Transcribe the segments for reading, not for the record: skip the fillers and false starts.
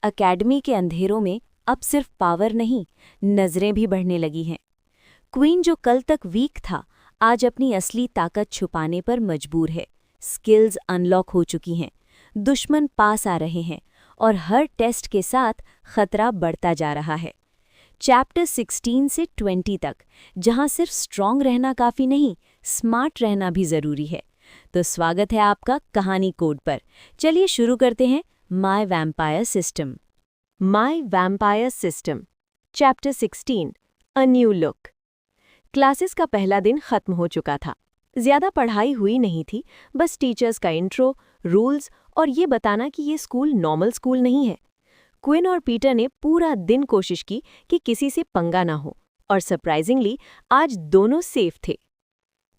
Academy के अंधेरों में अब सिर्फ पावर नहीं, नजरें भी बढ़ने लगी हैं। क्वीन जो कल तक वीक था, आज अपनी असली ताकत छुपाने पर मजबूर है। स्किल्स अनलॉक हो चुकी हैं, दुश्मन पास आ रहे हैं और हर टेस्ट के साथ खतरा बढ़ता जा रहा है। चैप्टर 16 से 20 तक, जहां सिर्फ स्ट्रांग रहना काफ़ी नहीं, स्मार्ट रहना भी ज़रूरी है। तो स्वागत है आपका कहानी कोड पर। चलिए शुरू करते हैं my vampire system. My vampire system, chapter 16, a new look. Classes का पहला दिन खत्म हो चुका था। ज़्यादा पढ़ाई हुई नहीं थी, बस टीचर्स का इंट्रो, रूल्स और ये बताना कि ये स्कूल नॉर्मल स्कूल नहीं है। क्विन और पीटर ने पूरा दिन कोशिश की कि किसी से पंगा ना हो, और सरप्राइजिंगली आज दोनों सेफ थे।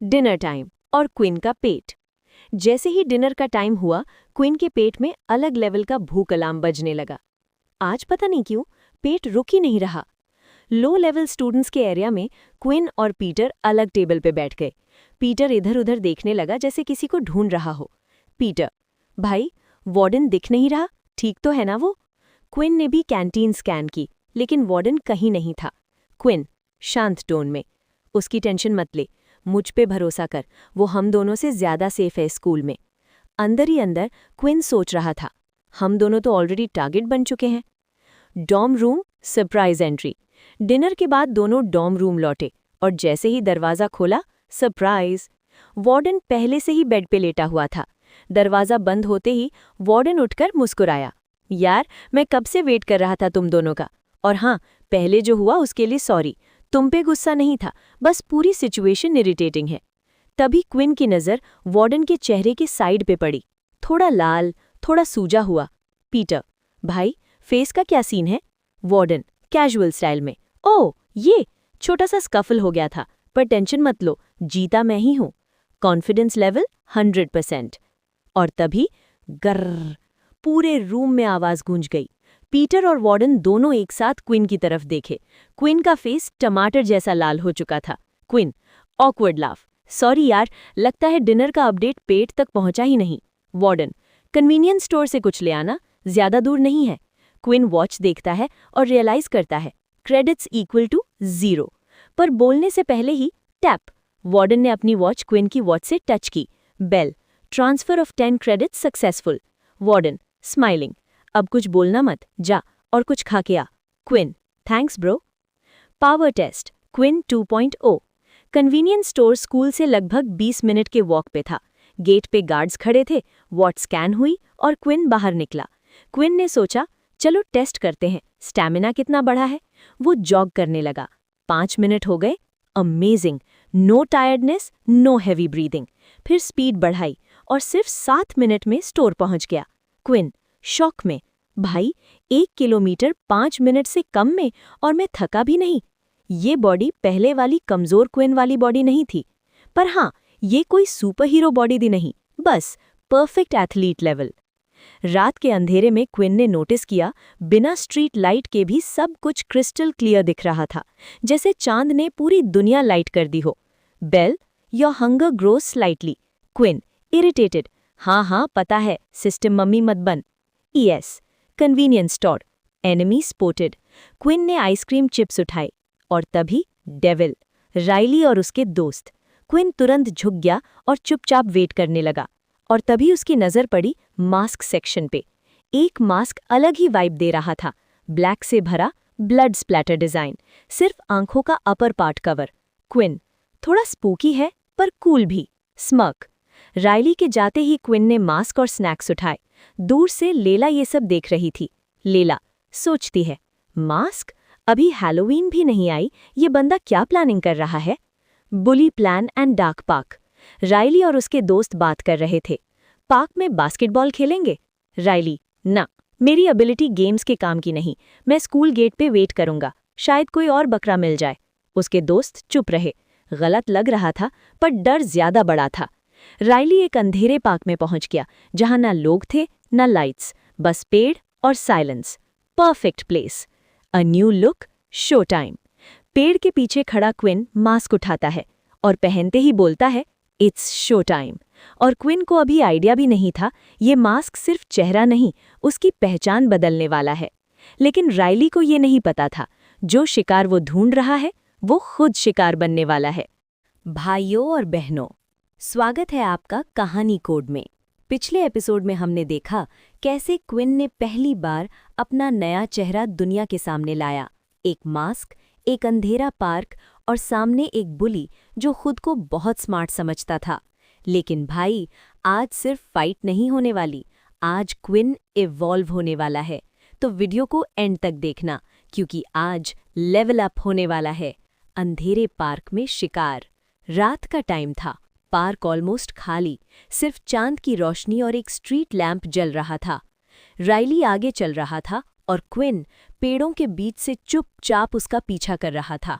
डिनर टाइम और क्विन का पेट। जैसे ही डिनर का टाइम हुआ, क्विन के पेट में अलग लेवल का भूख अलार्म बजने लगा। आज पता नहीं क्यों पेट रुक ही नहीं रहा। लो लेवल स्टूडेंट्स के एरिया में क्विन और पीटर अलग टेबल पे बैठ गए। पीटर इधर उधर देखने लगा जैसे किसी को ढूंढ रहा हो। पीटर, भाई वार्डन दिख नहीं रहा, ठीक तो है ना वो? क्विन ने भी कैंटीन स्कैन की, लेकिन वार्डन कहीं नहीं था। क्विन, शांत टोन में, उसकी टेंशन मत ले, मुझ पे भरोसा कर, वो हम दोनों से ज्यादा सेफ है स्कूल में। अंदर ही अंदर क्विन सोच रहा था, हम दोनों तो ऑलरेडी टारगेट बन चुके हैं। Dorm room, surprise entry. Dinner के बाद दोनों डॉर्म रूम लौटे और जैसे ही दरवाज़ा खोला, सरप्राइज! वार्डन पहले से ही बेड पे लेटा हुआ था। दरवाज़ा बंद होते ही वार्डन उठकर मुस्कुराया। यार, मैं कब से वेट कर रहा था तुम दोनों का। और हाँ, पहले जो हुआ उसके लिए सॉरी, तुम पे गुस्सा नहीं था, बस पूरी सिचुएशन इरिटेटिंग है। तभी क्विन की नज़र वार्डन के चेहरे के साइड पे पड़ी, थोड़ा लाल, थोड़ा सूजा हुआ। पीटर, भाई फेस का क्या सीन है? वार्डन कैजुअल स्टाइल में, ओह ये छोटा सा स्कफल हो गया था, पर टेंशन मत लो, जीता मैं ही हूं। Confidence level 100%। और तभी गर्र, पूरे रूम में आवाज गूंज गई। पीटर और वार्डन दोनों एक साथ क्विन की तरफ देखे। क्विन का फेस टमाटर जैसा लाल हो चुका था। क्विन, ऑकवर्ड लाफ, सॉरी यार, लगता है डिनर का अपडेट पेट तक पहुंचा ही नहीं। वार्डन, कन्वीनियंस स्टोर से कुछ ले आना, ज्यादा दूर नहीं है। क्विन वॉच देखता है और रियलाइज करता है क्रेडिट्स इक्वल टू 0, पर बोलने से पहले ही टैप। वार्डन ने अपनी वॉच क्विन की वॉच से टच की। Bell, transfer of 10 credits successful. Warden smiling, अब कुछ बोलना मत, जा और कुछ खा के आ। Quinn, thanks bro. Power test, Quinn 2.0। Convenience store school से लगभग 20 मिनट के वॉक पे था। गेट पे गार्ड्स खड़े थे, वॉच स्कैन हुई और क्विन बाहर निकला। क्विन ने सोचा, चलो टेस्ट करते हैं, स्टैमिना कितना बढ़ा है। वो जॉग करने लगा। 5 मिनट हो गए, amazing, no tiredness, no heavy breathing. फिर स्पीड बढ़ाई और सिर्फ 7 मिनट में स्टोर पहुंच गया। क्विन शॉक में, भाई 1 किलोमीटर 5 मिनट से कम में, और मैं थका भी नहीं। ये बॉडी पहले वाली कमजोर क्विन वाली बॉडी नहीं थी, पर हाँ, ये कोई सुपर हीरो बॉडी भी नहीं, बस परफेक्ट एथलीट लेवल। रात के अंधेरे में क्विन ने नोटिस किया, बिना स्ट्रीट लाइट के भी सब कुछ क्रिस्टल क्लियर दिख रहा था, जैसे चांद ने पूरी दुनिया लाइट कर दी हो। Bell, your hunger grows slightly. Quinn irritated, हाँ पता है, सिस्टम मम्मी मत बन। ईएस, convenience store, enemy spotted. Quinn ने आइसक्रीम चिप्स उठाए और तभी डेविल, राइली और उसके दोस्त। क्विन तुरंत झुक गया और चुपचाप वेट करने लगा। और तभी उसकी नज़र पड़ी मास्क सेक्शन पे। एक मास्क अलग ही वाइब दे रहा था, ब्लैक से भरा, ब्लड स्प्लैटर डिज़ाइन, सिर्फ आंखों का अपर पार्ट कवर। क्विन, थोड़ा स्पूकी है पर कूल भी, स्मर्क। राइली के जाते ही क्विन ने मास्क और स्नैक्स उठाए। दूर से लेला ये सब देख रही थी। लेला सोचती है, मास्क, अभी हैलोवीन भी नहीं आई, ये बंदा क्या प्लानिंग कर रहा है? Bully plan and dark park. Riley और उसके दोस्त बात कर रहे थे। पार्क में बास्केटबॉल खेलेंगे? राइली, ना, मेरी एबिलिटी गेम्स के काम की नहीं, मैं स्कूल गेट पे वेट करूंगा, शायद कोई और बकरा मिल जाए। उसके दोस्त चुप रहे। गलत लग रहा था, पर डर ज्यादा बड़ा था। राइली एक अंधेरे पार्क में पहुंच गया, जहां ना लोग थे ना लाइट्स, बस पेड़ और silence. Perfect place. A new look, show time. पेड़ के पीछे खड़ा क्विन मास्क उठाता है और पहनते ही बोलता है, इट्स शो टाइम। और क्विन को अभी आइडिया भी नहीं था, ये मास्क सिर्फ चेहरा नहीं, उसकी पहचान बदलने वाला है। लेकिन राइली को ये नहीं पता था, जो शिकार वो ढूंढ रहा है वो खुद शिकार बनने वाला है। भाइयों और बहनों, स्वागत है आपका कहानी कोड में। पिछले एपिसोड में हमने देखा कैसे क्विन ने पहली बार अपना नया चेहरा दुनिया के सामने लाया। एक मास्क, एक अंधेरा पार्क और सामने एक बुली जो खुद को बहुत स्मार्ट समझता था। लेकिन भाई, आज सिर्फ फाइट नहीं होने वाली, आज क्विन इवॉल्व होने वाला है। तो वीडियो को एंड तक देखना, क्योंकि आज लेवल अप होने वाला है। अंधेरे पार्क में शिकार। रात का टाइम था, पार्क ऑलमोस्ट खाली, सिर्फ चांद की रोशनी और एक स्ट्रीट लैंप जल रहा था। राइली आगे चल रहा था और क्विन पेड़ों के बीच से चुपचाप उसका पीछा कर रहा था।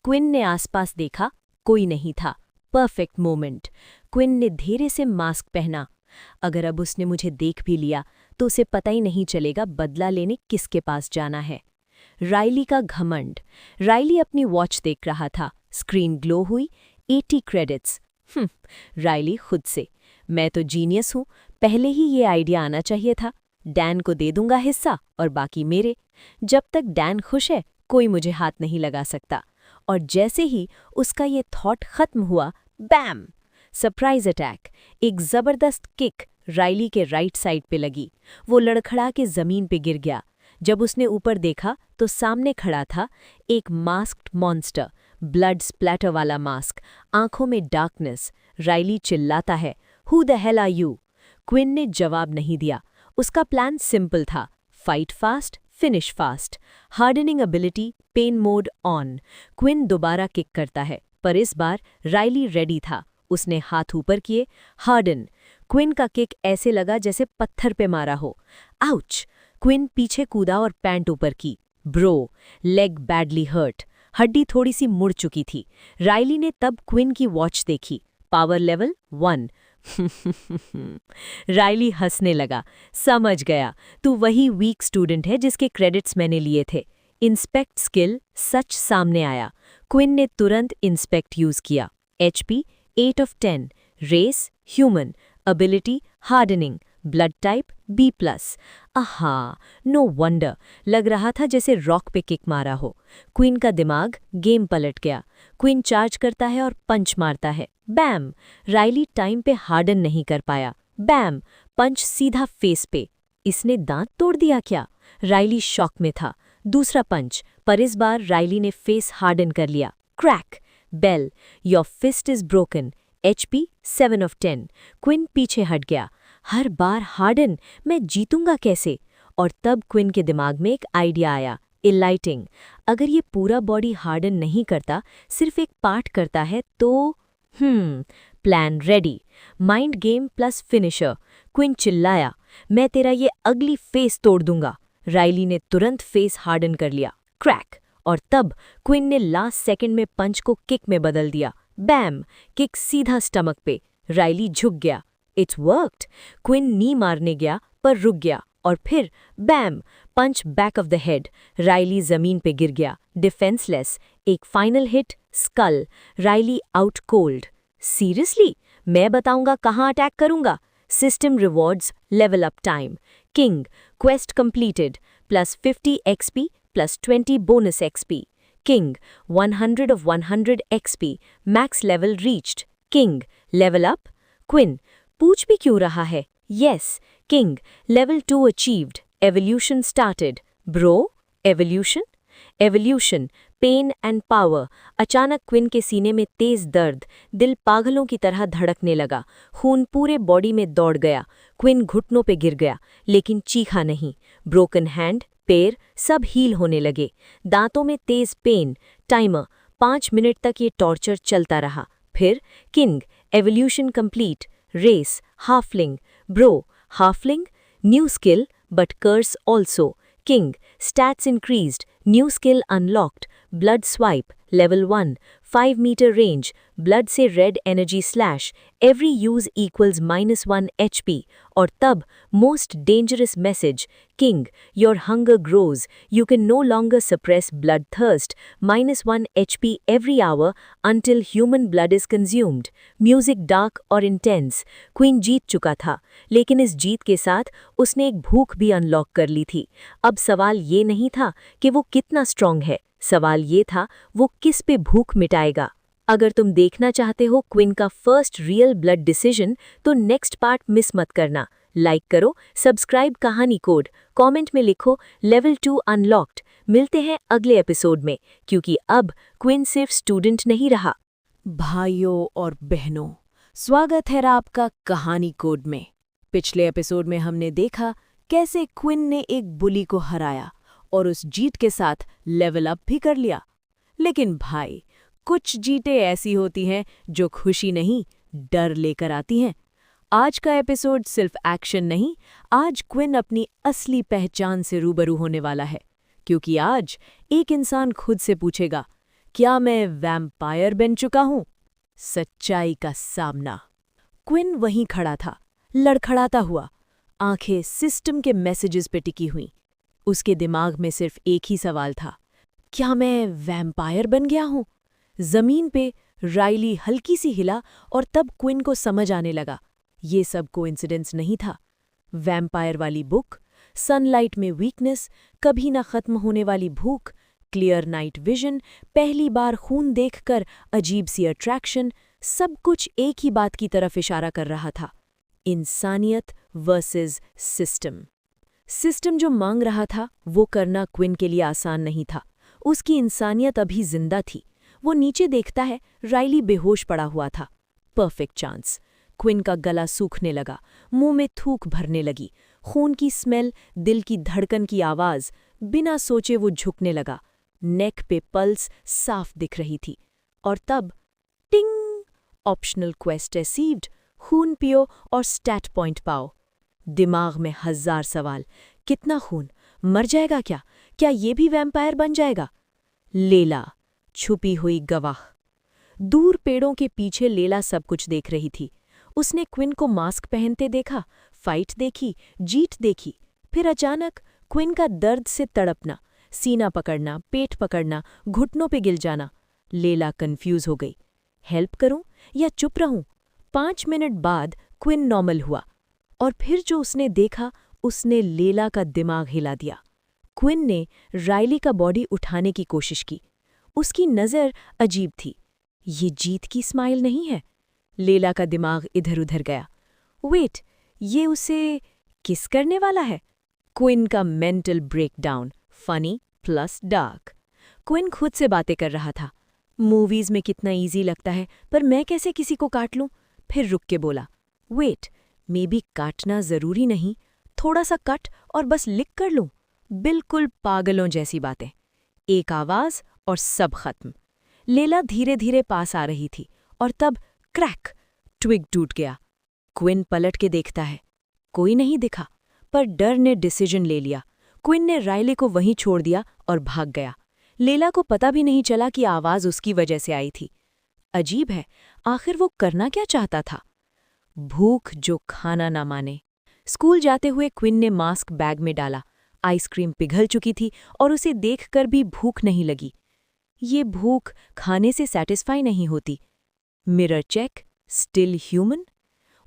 क्विन ने आसपास देखा, कोई नहीं था। Perfect moment. क्विन ने धीरे से मास्क पहना। अगर अब उसने मुझे देख भी लिया तो उसे पता ही नहीं चलेगा बदला लेने किसके पास जाना है। राइली का घमंड। राइली अपनी वॉच देख रहा था, स्क्रीन ग्लो हुई, 80 क्रेडिट्स। राइली खुद से, मैं तो जीनियस हूँ, पहले ही ये आइडिया आना चाहिए था। डैन को दे दूंगा हिस्सा और बाकी मेरे। जब तक डैन खुश है कोई मुझे हाथ नहीं लगा सकता। और जैसे ही उसका ये थॉट खत्म हुआ, बैम! Surprise attack. एक जबरदस्त किक राइली के राइट साइड पे लगी। वो लड़खड़ा के जमीन पे गिर गया। जब उसने ऊपर देखा तो सामने खड़ा था एक मास्क्ड मॉन्स्टर, ब्लड स्प्लैटर वाला मास्क, आंखों में डार्कनेस। राइली चिल्लाता है, who the hell are you? Quinn ने जवाब नहीं दिया। उसका प्लान सिंपल था, fight fast, finish fast. Hardening ability, pain mode on. Quinn दोबारा किक करता है, पर इस बार राइली रेडी था। उसने हाथ ऊपर किए, हार्डन। क्विन का किक ऐसे लगा जैसे पत्थर पे मारा हो। आउच! क्विन पीछे कूदा और पैंट ऊपर की। Bro, leg badly hurt. हड्डी थोड़ी सी मुड़ चुकी थी। राइली ने तब क्विन की वॉच देखी, पावर लेवल 1। राइली हंसने लगा, समझ गया, तू वही वीक स्टूडेंट है जिसके क्रेडिट्स मैंने लिए थे। इंस्पेक्ट स्किल सच सामने आया। क्विन ने तुरंत इंस्पेक्ट यूज किया। HP 8 of 10, race human, ability hardening, blood type B+। Aha, no wonder, लग रहा था जैसे रॉक पे किक मारा हो। क्वीन का दिमाग गेम पलट गया। क्वीन चार्ज करता है और पंच मारता है, बैम! राइली टाइम पे हार्डन नहीं कर पाया। बैम! पंच सीधा फेस पे। इसने दांत तोड़ दिया क्या? राइली शॉक में था। दूसरा पंच, पर इस बार राइली ने फेस हार्डन कर लिया। Crack! Bell, your fist is broken. HP 7 of 10। Quinn पीछे हट गया। हर बार हार्डन, मैं जीतूंगा कैसे? और तब क्विन के दिमाग में एक आइडिया आया, इलाइटिंग। अगर ये पूरा बॉडी हार्डन नहीं करता, सिर्फ एक पार्ट करता है तो plan ready. Mind game plus finisher. Quinn चिल्लाया, मैं तेरा ये अगली फेस तोड़ दूंगा। राइली ने तुरंत फेस हार्डन कर लिया, क्रैक। और तब क्विन ने लास्ट सेकंड में पंच को किक में बदल दिया। बैम! किक सीधा स्टमक पे। राइली झुक गया। It's worked. क्विन नी मारने गया पर रुक गया और फिर bam! Punch back of the head. Riley जमीन पे गिर गया, डिफेंसलेस। एक final hit, skull. Riley out cold. Seriously? मैं बताऊंगा कहाँ अटैक करूंगा। System rewards, level up time. King, quest completed, +50 XP, +20 bonus XP। King, 100 of 100 XP, max level reached. King, level up? Quinn, पूछ भी क्यों रहा है? Yes. King, level 2 achieved. Evolution started. Bro, evolution? Evolution, pain and power. अचानक Quinn के सीने में तेज दर्द, दिल पागलों की तरह धड़कने लगा, खून पूरे बॉडी में दौड़ गया। क्विन घुटनों पे गिर गया, लेकिन चीखा नहीं। ब्रोकन हैंड, पैर सब हील होने लगे। दांतों में तेज पेन। टाइमर 5 मिनट तक ये टॉर्चर चलता रहा। फिर King, evolution complete. Race, halfling. Bro, halfling? New skill but curse also. King, stats increased, new skill unlocked. Blood swipe, level 1। 5 metre range, blood से red energy slash, every use equals -1 HP। और तब most dangerous message, King your hunger grows, you can no longer suppress blood thirst, -1 HP every hour until human blood is consumed. Music dark और intense. Queen जीत चुका था, लेकिन इस जीत के साथ उसने एक भूख भी अनलॉक कर ली थी। अब सवाल ये नहीं था कि वो कितना स्ट्रांग है, सवाल ये था वो किस पे भूख मिटाएगा। अगर तुम देखना चाहते हो क्वीन का फर्स्ट रियल ब्लड डिसीजन, तो नेक्स्ट पार्ट मिस मत करना। लाइक करो, सब्सक्राइब कहानी कोड, कमेंट में लिखो लेवल 2 अनलॉक्ड। मिलते हैं अगले एपिसोड में, क्योंकि अब क्वीन सिर्फ स्टूडेंट नहीं रहा। भाइयों और बहनों, स्वागत है आपका कहानी कोड में। पिछले एपिसोड में हमने देखा कैसे क्विन ने एक बुली को हराया और उस जीत के साथ लेवल अप भी कर लिया। लेकिन भाई, कुछ जीतें ऐसी होती हैं जो खुशी नहीं, डर लेकर आती हैं। आज का एपिसोड सिर्फ एक्शन नहीं, आज क्विन अपनी असली पहचान से रूबरू होने वाला है। क्योंकि आज एक इंसान खुद से पूछेगा, क्या मैं वैम्पायर बन चुका हूं? सच्चाई का सामना। क्विन वहीं खड़ा था, लड़खड़ाता हुआ, आंखें सिस्टम के मैसेजेस पे टिकी हुईं। उसके दिमाग में सिर्फ एक ही सवाल था, क्या मैं वैम्पायर बन गया हूं? जमीन पे राइली हल्की सी हिला और तब क्विन को समझ आने लगा, ये सब कोइंसिडेंस नहीं था। वैम्पायर वाली बुक, सनलाइट में वीकनेस, कभी ना खत्म होने वाली भूख, क्लियर नाइट विजन, पहली बार खून देखकर अजीब सी अट्रैक्शन, सब कुछ एक ही बात की तरफ इशारा कर रहा था, इंसानियत वर्सेस सिस्टम। सिस्टम जो मांग रहा था वो करना क्विन के लिए आसान नहीं था। उसकी इंसानियत अभी जिंदा थी। वो नीचे देखता है, राइली बेहोश पड़ा हुआ था। Perfect chance. क्विन का गला सूखने लगा, मुंह में थूक भरने लगी, खून की स्मेल, दिल की धड़कन की आवाज। बिना सोचे वो झुकने लगा। नेक पे पल्स साफ दिख रही थी। और तब टिंग! Optional quest received. खून पियो और स्टैट पॉइंट पाओ। दिमाग में 1000 सवाल। कितना खून? मर जाएगा क्या? क्या ये भी वैम्पायर बन जाएगा? लेला, छुपी हुई गवाह। दूर पेड़ों के पीछे लेला सब कुछ देख रही थी। उसने क्विन को मास्क पहनते देखा, फाइट देखी, जीत देखी। फिर अचानक क्विन का दर्द से तड़पना, सीना पकड़ना, पेट पकड़ना, घुटनों पे गिर जाना। लेला कंफ्यूज हो गई। हेल्प करूं या चुप रहूं? 5 मिनट बाद क्विन नॉर्मल हुआ। और फिर जो उसने देखा, उसने लेला का दिमाग हिला दिया। क्विन ने राइली का बॉडी उठाने की कोशिश की। उसकी नज़र अजीब थी। ये जीत की स्माइल नहीं है। लेला का दिमाग इधर-उधर गया। वेट, ये उसे किस करने वाला है? क्विन का mental breakdown, funny plus dark. Quinn खुद से बातें कर रहा था। मूवीज में कितना इजी लगता है, पर मैं कैसे किसी को काट लूं? फिर रुक के बोला, वेट, मे बी काटना जरूरी नहीं, थोड़ा सा कट और बस लिख कर लूं। बिल्कुल पागलों जैसी बातें। एक आवाज और सब खत्म। लेला धीरे धीरे पास आ रही थी और तब क्रैक, ट्विग टूट गया। क्विन पलट के देखता है, कोई नहीं दिखा, पर डर ने डिसीजन ले लिया। क्विन ने राइली को वहीं छोड़ दिया और भाग गया। लेला को पता भी नहीं चला कि आवाज उसकी वजह से आई थी। अजीब है, आखिर वो करना क्या चाहता था? भूख जो खाना ना माने। स्कूल जाते हुए क्विन ने मास्क बैग में डाला। आइसक्रीम पिघल चुकी थी और उसे देखकर भी भूख नहीं लगी। ये भूख खाने से सैटिस्फाई नहीं होती। Mirror check, still human.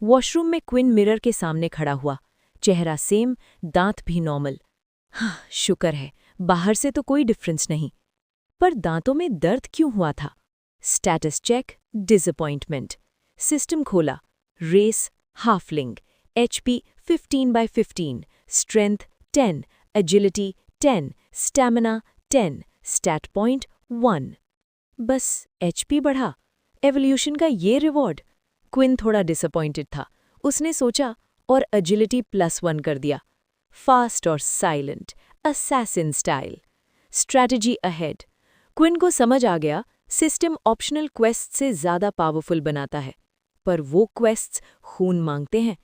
Washroom में क्विन मिरर के सामने खड़ा हुआ। चेहरा सेम, दांत भी नॉर्मल। हाँ, शुक्र है, बाहर से तो कोई डिफरेंस नहीं। पर दांतों में दर्द क्यों हुआ था? Status check, disappointment. सिस्टम खोला। Race, halfling, HP 15/15, strength 10, agility 10, stamina 10, stat point 1। बस HP बढ़ा। एवोल्यूशन का ये रिवॉर्ड। क्विन थोड़ा डिसअपॉइंटेड था। उसने सोचा और एजिलिटी +1 कर दिया। फास्ट और silent, assassin style. Strategy ahead. Quinn को समझ आ गया, सिस्टम ऑप्शनल क्वेस्ट से ज़्यादा पावरफुल बनाता है, पर वो क्वेस्ट्स खून मांगते हैं।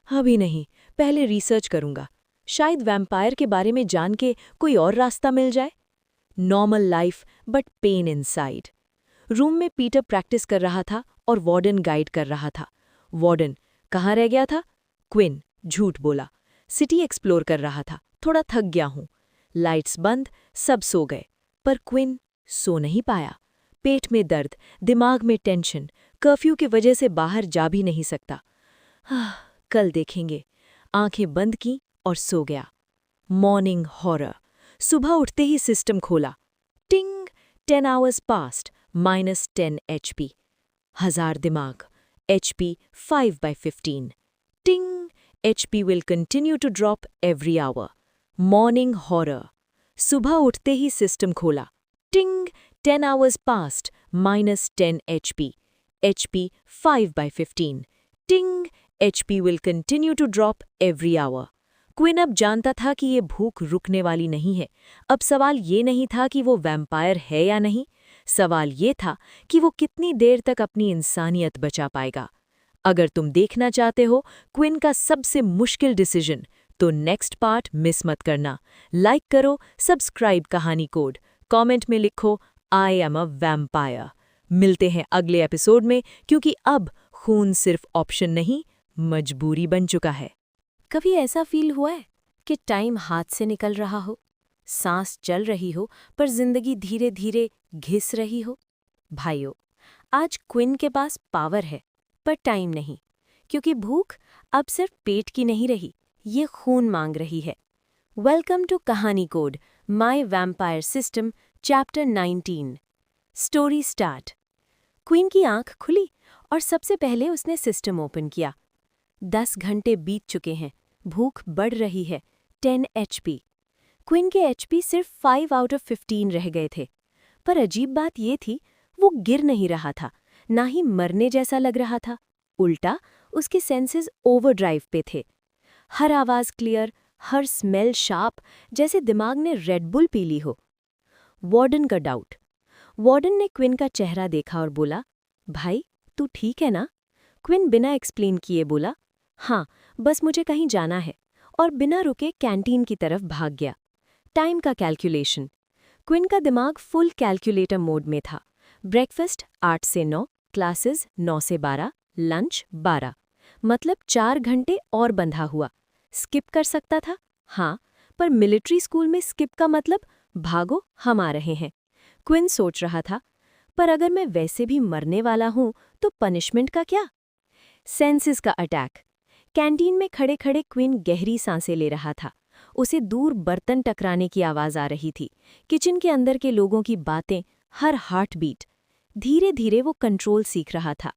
अभी नहीं, पहले रिसर्च करूंगा। शायद वैम्पायर के बारे में जान के कोई और रास्ता मिल जाए। Normal life but pain inside. Room में पीटर प्रैक्टिस कर रहा था और वार्डन गाइड कर रहा था। वार्डन, कहाँ रह गया था? क्विन झूठ बोला। सिटी एक्सप्लोर कर रहा था, थोड़ा थक गया हूँ। लाइट्स बंद, सब सो गए, पर क्विन सो नहीं पाया। पेट में दर्द, दिमाग में टेंशन, कर्फ्यू की वजह से बाहर जा भी नहीं सकता। कल देखेंगे। आंखें बंद की और सो गया। Morning horror. सुबह उठते ही सिस्टम खोला। टिंग, 10 आवर्स पास्ट, -10 HP। 1000 दिमाग, HP 5/15। टिंग, HP will continue to drop every hour। Morning horror. सुबह उठते ही सिस्टम खोला। टिंग, 10 आवर्स पास्ट, -10 HP। HP 5/15। टिंग, HP will continue to drop every hour। Quinn अब जानता था कि ये भूख रुकने वाली नहीं है। अब सवाल ये नहीं था कि वो वैम्पायर है या नहीं, सवाल ये था कि वो कितनी देर तक अपनी इंसानियत बचा पाएगा। अगर तुम देखना चाहते हो क्विन का सबसे मुश्किल डिसीजन, तो नेक्स्ट पार्ट मिस मत करना। लाइक करो, सब्सक्राइब कहानी कोड, कमेंट में लिखो आई एम अ वैम्पायर। मिलते हैं अगले एपिसोड में, क्योंकि अब खून सिर्फ ऑप्शन नहीं, मजबूरी बन चुका है। कभी ऐसा फील हुआ है कि टाइम हाथ से निकल रहा हो, सांस चल रही हो, पर जिंदगी धीरे धीरे घिस रही हो? भाइयों, आज क्विन के पास पावर है, पर टाइम नहीं, क्योंकि भूख अब सिर्फ पेट की नहीं रही, ये खून मांग रही है। वेलकम टू कहानी code, my vampire system, chapter 19। Story start. Queen की आंख खुली और सबसे पहले उसने सिस्टम ओपन किया। 10 घंटे बीत चुके हैं, भूख बढ़ रही है। 10 HP। क्वीन के HP सिर्फ 5 आउट ऑफ 15 रह गए थे। पर अजीब बात ये थी, वो गिर नहीं रहा था, ना ही मरने जैसा लग रहा था। उल्टा, उसके सेंसेस ओवरड्राइव पे थे। हर आवाज़ क्लियर, हर स्मेल शार्प, जैसे दिमाग ने रेड बुल पी ली हो। वार्डन का डाउट। वार्डन ने क्विन का चेहरा देखा और बोला, भाई, तू ठीक है ना? क्विन बिना एक्सप्लेन किए बोला, हाँ, बस मुझे कहीं जाना है, और बिना रुके कैंटीन की तरफ भाग गया। टाइम का कैलकुलेशन। क्विन का दिमाग फुल कैलकुलेटर मोड में था। ब्रेकफास्ट 8 से 9, क्लासेस 9 से 12, लंच 12, मतलब 4 घंटे और बंधा हुआ। स्किप कर सकता था, हाँ, पर मिलिट्री स्कूल में स्किप का मतलब भागो, हम आ रहे हैं। क्विन सोच रहा था, पर अगर मैं वैसे भी मरने वाला हूं तो पनिशमेंट का क्या? सेंसेस का अटैक। कैंटीन में खड़े खड़े क्विन गहरी सांसें ले रहा था। उसे दूर बर्तन टकराने की आवाज़ आ रही थी, किचन के अंदर के लोगों की बातें, हर हार्ट बीट। धीरे धीरे वो कंट्रोल सीख रहा था।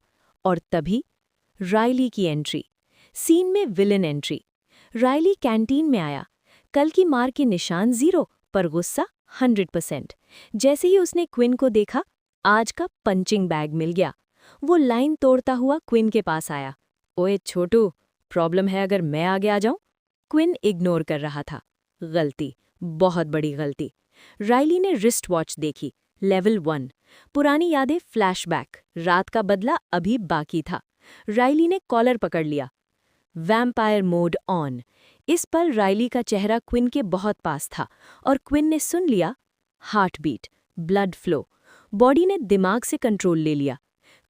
और तभी रायली की एंट्री। सीन में विलन एंट्री। रायली कैंटीन में आया। कल की मार के निशान 0, पर गुस्सा 100%। जैसे ही उसने क्विन को देखा, आज का पंचिंग बैग मिल गया। वो लाइन तोड़ता हुआ क्विन के पास आया। ओए छोटू, प्रॉब्लम है अगर मैं आगे आ जाऊं? क्विन इग्नोर कर रहा था। गलती, बहुत बड़ी गलती। रायली ने रिस्ट वॉच देखी, लेवल 1। पुरानी यादें फ्लैशबैक, रात का बदला अभी बाकी था। रायली ने कॉलर पकड़ लिया। Vampire mode on. इस पल रायली का चेहरा क्विन के बहुत पास था, और क्विन ने सुन लिया। Heart beat, blood flow, body ने दिमाग से कंट्रोल ले लिया।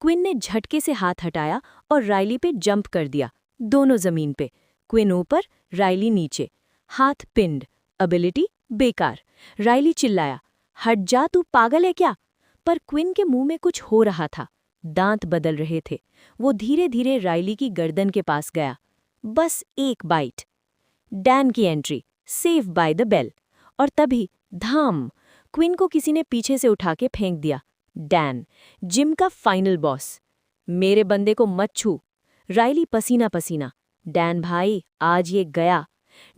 क्विन ने झटके से हाथ हटाया और रायली पे जंप कर दिया, दोनों जमीन पे। क्विन ऊपर, रायली नीचे। हाथ पिंड, एबिलिटी बेकार। रायली चिल्लाया, हट जा, तू पागल है क्या? पर क्विन के मुंह में कुछ हो रहा था, दांत बदल रहे थे। वो धीरे धीरे रायली की गर्दन के पास गया। बस एक बाइट। डैन की entry, save by the bell. और तभी धाम, क्विन को किसी ने पीछे से उठा के फेंक दिया। डैन, जिम का फाइनल बॉस। मेरे बंदे को मत छू। रायली पसीना पसीना। डैन भाई, आज ये गया।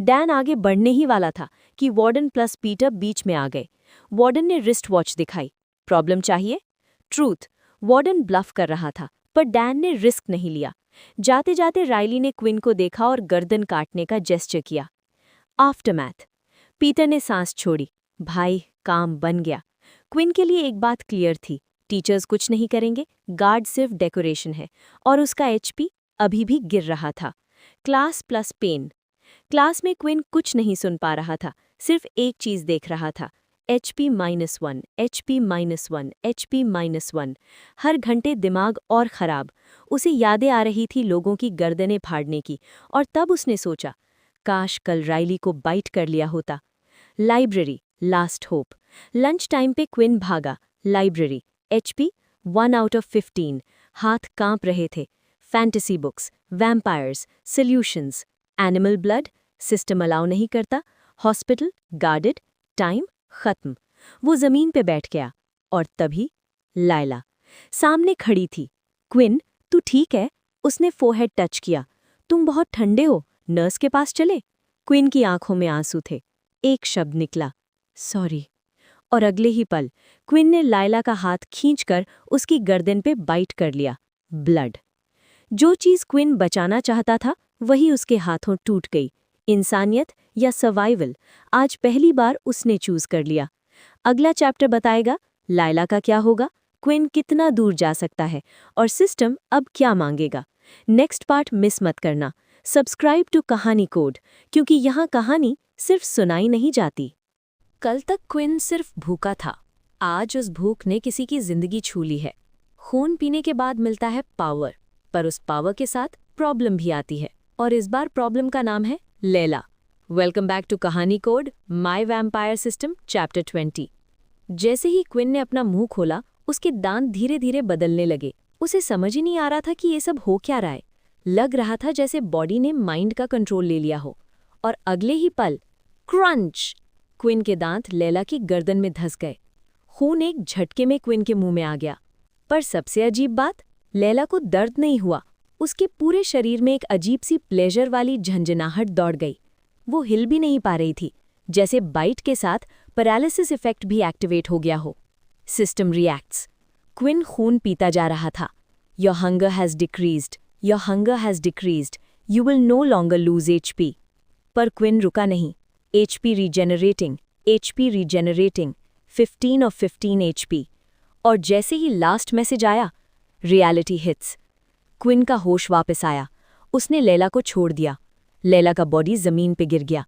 डैन आगे बढ़ने ही वाला था कि वार्डन प्लस पीटर बीच में आ गए। वार्डन ने रिस्ट वॉच दिखाई। प्रॉब्लम चाहिए? ट्रूथ, वार्डन ब्लफ कर रहा था, पर डैन ने रिस्क नहीं लिया। जाते जाते रायली ने क्विन को देखा और गर्दन काटने का जेस्चर किया। आफ्टरमैथ। पीटर ने सांस छोड़ी। भाई, काम बन गया। क्विन के लिए एक बात क्लियर थी, टीचर्स कुछ नहीं करेंगे, गार्ड सिर्फ डेकोरेशन है, और उसका HP अभी भी गिर रहा था। Class plus pain. क्लास में क्विन कुछ नहीं सुन पा रहा था, सिर्फ एक चीज देख रहा था, HP-1, HP-1, HP-1। हर घंटे दिमाग और खराब। उसे यादें आ रही थी लोगों की गर्दनें फाड़ने की, और तब उसने सोचा, काश कल राइली को बाइट कर लिया होता। Library, last hope. Lunch time पे क्विन भागा। Library, HP 1 out of 15। हाथ कांप रहे थे। Fantasy books, vampires, solutions. Animal blood, system allow नहीं करता। Hospital, guarded. टाइम खत्म। वो जमीन पे बैठ गया, और तभी लायला सामने खड़ी थी। क्विन, तू ठीक है? उसने फोरहेड टच किया। तुम बहुत ठंडे हो, नर्स के पास चले? क्विन की आंखों में आंसू थे। एक शब्द निकला, सॉरी। और अगले ही पल क्विन ने लायला का हाथ खींचकर उसकी गर्दन पे बाइट कर लिया। ब्लड। जो चीज क्विन बचाना चाहता था वही उसके हाथों टूट गई। इंसानियत या सर्वाइवल, आज पहली बार उसने चूज कर लिया। अगला चैप्टर बताएगा लायला का क्या होगा, क्विन कितना दूर जा सकता है, और सिस्टम अब क्या मांगेगा। नेक्स्ट पार्ट मिस मत करना। सब्सक्राइब टू कहानी कोड, क्योंकि यहाँ कहानी सिर्फ सुनाई नहीं जाती। कल तक क्विन सिर्फ भूखा था, आज उस भूख ने किसी की जिंदगी छू ली है। खून पीने के बाद मिलता है पावर, पर उस पावर के साथ प्रॉब्लम भी आती है, और इस बार प्रॉब्लम का नाम है लैला। वेलकम बैक टू कहानी code, my vampire system, chapter 20। जैसे ही क्विन ने अपना मुंह खोला, उसके दांत धीरे धीरे बदलने लगे। उसे समझ ही नहीं आ रहा था कि ये सब हो क्या रहा है। लग रहा था जैसे बॉडी ने माइंड का कंट्रोल ले लिया हो। और अगले ही पल क्रंच, क्विन के दांत लैला की गर्दन में धंस गए। खून एक झटके में क्विन के मुंह में आ गया। पर सबसे अजीब बात, लैला को दर्द नहीं हुआ। उसके पूरे शरीर में एक अजीब सी प्लेजर वाली झंझनाहट दौड़ गई। वो हिल भी नहीं पा रही थी, जैसे बाइट के साथ पैरालिसिस इफेक्ट भी एक्टिवेट हो गया हो। System reacts. क्विन खून पीता जा रहा था। Your hunger has decreased, your hunger has decreased, you will no longer lose HP। पर क्विन रुका नहीं। HP रीजेनरेटिंग, HP रीजेनरेटिंग, 15 of 15 HP। और जैसे ही लास्ट मैसेज आया, रियलिटी हिट्स। क्विन का होश वापस आया। उसने लैला को छोड़ दिया। लैला का बॉडी जमीन पे गिर गया।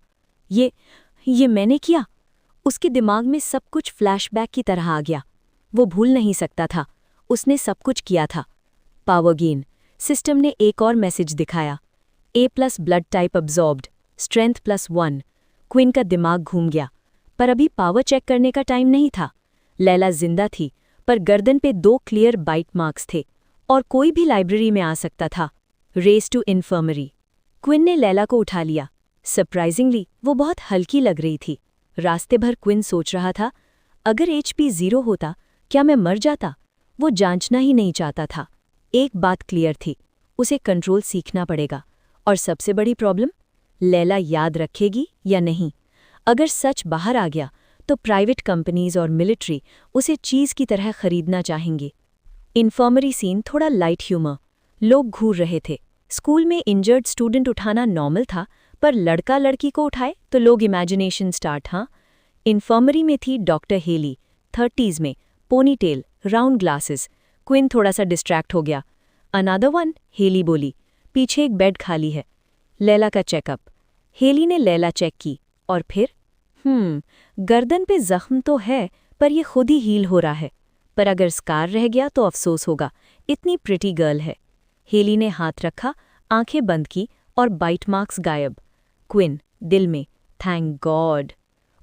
ये मैंने किया। उसके दिमाग में सब कुछ फ्लैशबैक की तरह आ गया। वो भूल नहीं सकता था, उसने सब कुछ किया था। Power gain. सिस्टम ने एक और मैसेज दिखाया। A+ blood type absorbed, strength +1। Quinn का दिमाग घूम गया। पर अभी पावर चेक करने का टाइम नहीं था। लैला जिंदा थी, पर गर्दन पे 2 क्लियर बाइट मार्क्स थे, और कोई भी लाइब्रेरी में आ सकता था। Raise to infirmary. क्विन ने लैला को उठा लिया। सरप्राइजिंगली वो बहुत हल्की लग रही थी। रास्ते भर क्विन सोच रहा था, अगर HP 0 होता क्या मैं मर जाता? वो जांचना ही नहीं चाहता था। एक बात क्लियर थी, उसे कंट्रोल सीखना पड़ेगा। और सबसे बड़ी प्रॉब्लम, लैला याद रखेगी या नहीं। अगर सच बाहर आ गया तो प्राइवेट कंपनीज और मिलिट्री उसे चीज़ की तरह खरीदना चाहेंगे। इन्फर्मरी सीन थोड़ा लाइट ह्यूमर। लोग घूर रहे थे। स्कूल में इंजर्ड स्टूडेंट उठाना नॉर्मल था, पर लड़का लड़की को उठाए तो लोग इमेजिनेशन स्टार्ट। हाँ, इन्फर्मरी में थी डॉक्टर हेली, 30s में, पोनीटेल, राउंड ग्लासेस। क्विन थोड़ा सा डिस्ट्रैक्ट हो गया। अनदर वन, हेली बोली, पीछे एक बेड खाली है। लैला का चेकअप। हेली ने लैला चेक की, और फिर गर्दन पे जख्म तो है, पर ये खुद ही हील हो रहा है। पर अगर स्कार रह गया तो अफसोस होगा, इतनी प्रिटी गर्ल है। हेली ने हाथ रखा, आंखें बंद की, और बाइट मार्क्स गायब। क्विन दिल में, thank god.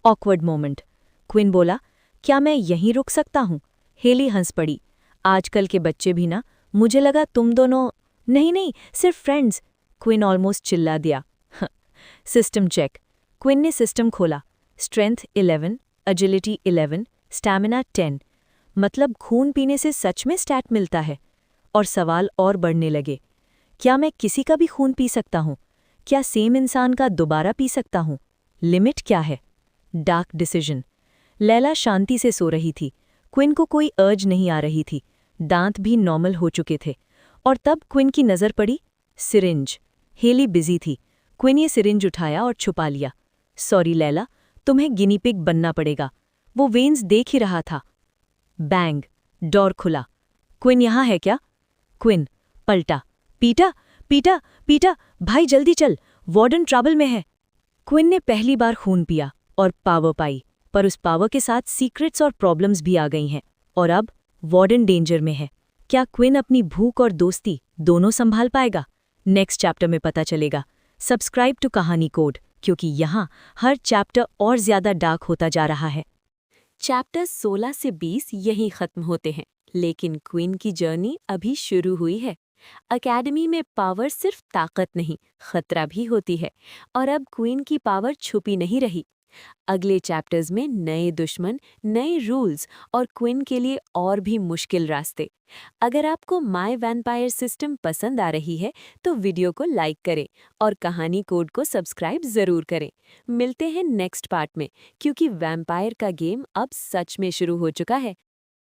Awkward moment. Quinn बोला, क्या मैं यहीं रुक सकता हूँ? हेली हंस पड़ी। आजकल के बच्चे भी ना, मुझे लगा तुम दोनों। नहीं, सिर्फ फ्रेंड्स। क्विन ऑलमोस्ट चिल्ला दिया। System check. क्विन ने सिस्टम खोला। Strength 11, agility 11, stamina 10। मतलब खून पीने से सच में स्टैट मिलता है। और सवाल और बढ़ने लगे, क्या मैं किसी का भी खून पी सकता हूँ? क्या सेम इंसान का दोबारा पी सकता हूँ? लिमिट क्या है? Dark decision. लैला शांति से सो रही थी। क्विन को कोई अर्ज नहीं आ रही थी। दांत भी नॉर्मल हो चुके थे। और तब क्विन की नज़र पड़ी सिरिंज। हेली बिजी थी। क्विन ये सिरिंज उठाया और छुपा लिया। सॉरी लैला, तुम्हें गिनी पिग बनना पड़ेगा। वो वेन्स देख ही रहा था। बैंग, डोर खुला। क्विन यहाँ है क्या? क्विन पलटा। पीटा पीटा पीटा, भाई जल्दी चल, वार्डन ट्रबल में है। क्विन ने पहली बार खून पिया और पावर पाई। पर उस पावर के साथ सीक्रेट्स और प्रॉब्लम्स भी आ गई हैं। और अब वार्डन डेंजर में है। क्या क्विन अपनी भूख और दोस्ती दोनों संभाल पाएगा? नेक्स्ट चैप्टर में पता चलेगा। सब्सक्राइब टू कहानी कोड, क्योंकि यहाँ हर चैप्टर और ज्यादा डार्क होता जा रहा है। चैप्टर 16 से 20 यहीं खत्म होते हैं, लेकिन क्वीन की जर्नी अभी शुरू हुई है। अकेडमी में पावर सिर्फ ताकत नहीं, खतरा भी होती है, और अब क्वीन की पावर छुपी नहीं रही। अगले चैप्टर्स में नए दुश्मन, नए रूल्स और क्वीन के लिए और भी मुश्किल रास्ते। अगर आपको माय वैम्पायर सिस्टम पसंद आ रही है तो वीडियो को लाइक करें और कहानी कोड को सब्सक्राइब जरूर करें। मिलते हैं नेक्स्ट पार्ट में, क्योंकि वैम्पायर का गेम अब सच में शुरू हो चुका है।